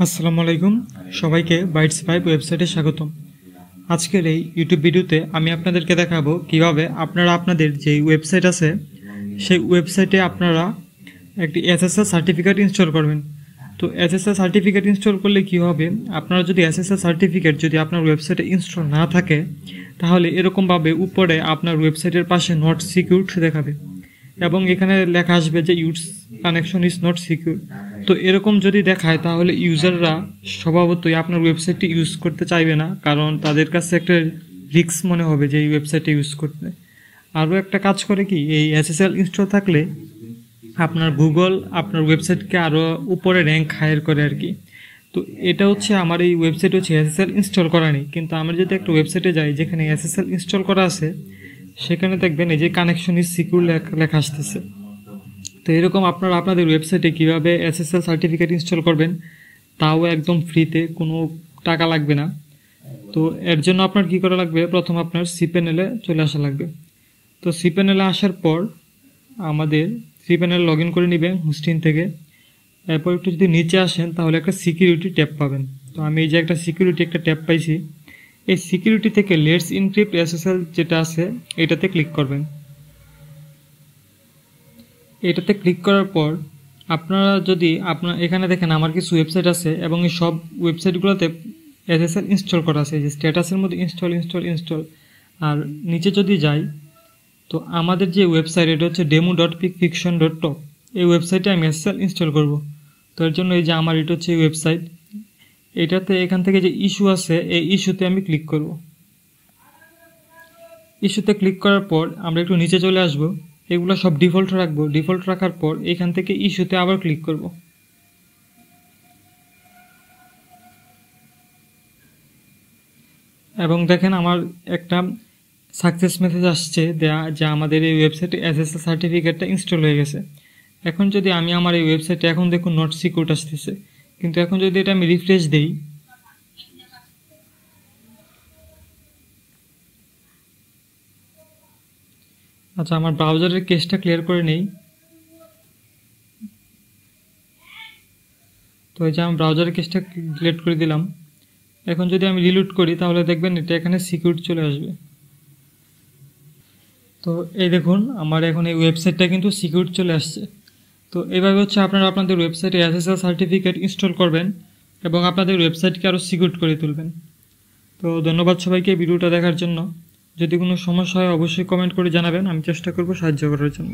আসসালামু আলাইকুম, সবাইকে বাইটস 5 ওয়েবসাইটে স্বাগতম। আজকের এই ইউটিউব ভিডিওতে আমি আপনাদেরকে দেখাবো কিভাবে আপনারা আপনাদের যে ওয়েবসাইট আছে সেই ওয়েবসাইটে আপনারা একটি এসএসএল সার্টিফিকেট ইনস্টল করবেন। তো এসএসএল সার্টিফিকেট ইনস্টল করলে কি হবে, আপনারা যদি এসএসএল সার্টিফিকেট যদি আপনার ওয়েবসাইটে ইনস্টল না থাকে তাহলে এরকমভাবে উপরে আপনার ওয়েবসাইটের পাশে নট সিকিউরড দেখাবে এবং এখানে লেখা আসবে যে use connection is not secure. তো এরকম যদি দেখায় তাহলে ইউজাররা স্বভাবতই আপনার ওয়েবসাইটটি ইউজ করতে চাইবে না, কারণ তাদের কাছে একটা রিস্ক মনে হবে যে এই ওয়েবসাইটে ইউজ করতে। আরও একটা কাজ করে কি, এই এসএসএল ইনস্টল থাকলে আপনার গুগল আপনার ওয়েবসাইটকে আরও উপরে র্যাঙ্ক হায়ার করে আর কি। তো এটা হচ্ছে আমার এই ওয়েবসাইট হচ্ছে এসএসএল ইনস্টল করা নেই, কিন্তু আমরা যদি একটা ওয়েবসাইটে যাই যেখানে এসএসএল ইনস্টল করা আছে সেখানে দেখবেন এই যে কানেকশন ইজ সিকিউর লেখা আসতেছে। তো এরকম আপনারা আপনাদের ওয়েবসাইটে কীভাবে এসএসএল সার্টিফিকেট ইনস্টল করবেন, তাও একদম ফ্রিতে, কোনো টাকা লাগবে না। তো এর জন্য আপনার কী করা লাগবে, প্রথম আপনার সিপ্যানেলে চলে আসা লাগবে। তো সিপ্যানেলে আসার পর আমাদের সিপ্যানেল লগ ইন করে নেবেন হোস্টিং থেকে। এরপর একটু যদি নিচে আসেন তাহলে একটা সিকিউরিটি ট্যাব পাবেন। তো আমি এই যে একটা সিকিউরিটি একটা ট্যাব পাইছি, এই সিকিউরিটি থেকে লেটস এনক্রিপ্ট এসএসএল যেটা আছে এটাতে ক্লিক করবেন। এটাতে ক্লিক করার পর আপনারা যদি এখানে দেখেন আমার কিছু ওয়েবসাইট আছে এবং এই সব ওয়েবসাইটগুলোতে এসএসএল ইনস্টল করা আছে, যে স্ট্যাটাসের মধ্যে ইনস্টল। আর নিচে যদি যাই তো আমাদের যে ওয়েবসাইট এটা হচ্ছে demo.picfiction.top, এই ওয়েবসাইটে আমি এসএসএল ইনস্টল করব। তো এর জন্য এই যে আমার এটা হচ্ছে এই ওয়েবসাইট, এটাতে এখান থেকে যে ইস্যু আছে এই ইস্যুতে আমি ক্লিক করব। ইস্যুতে ক্লিক করার পর আমরা একটু নিচে চলে আসব, এগুলো সব ডিফল্ট রাখবো। ডিফল্ট রাখার পর এখান থেকে ইস্যুতে আবার ক্লিক করব। এবং দেখেন আমার একটা সাকসেস মেসেজ আসছে দেয়া যে আমাদের এই ওয়েবসাইটে এসএসএল সার্টিফিকেটটা ইনস্টল হয়ে গেছে। এখন যদি আমি আমার এই ওয়েবসাইটে এখন দেখুন নট সিকিউরড আসতেছে, কিন্তু এখন যদি এটা আমি রিফ্রেশ দেই আচ্ছা, আমার ব্রাউজারের কেসটা ক্লিয়ার করে নেই। তো এই যে আমি ব্রাউজারের কেসটা ডিলিট করে দিলাম। এখন যদি আমি রিলোড করি তাহলে দেখবেন এটা এখানে সিকিউর চলে আসবে। তো এই দেখুন আমার এখন এই ওয়েবসাইটটা কিন্তু সিকিউর চলে আসছে। তো এইভাবে হচ্ছে আপনারা আপনাদের ওয়েবসাইটে এসএসএল সার্টিফিকেট ইনস্টল করবেন এবং আপনাদের ওয়েবসাইটকে আরও সিকিউর করে তুলবেন। তো ধন্যবাদ সবাইকে ভিডিওটা দেখার জন্য। যদি কোনো সমস্যা হয় অবশ্যই কমেন্ট করে জানাবেন, আমি চেষ্টা করব সাহায্য করার জন্য।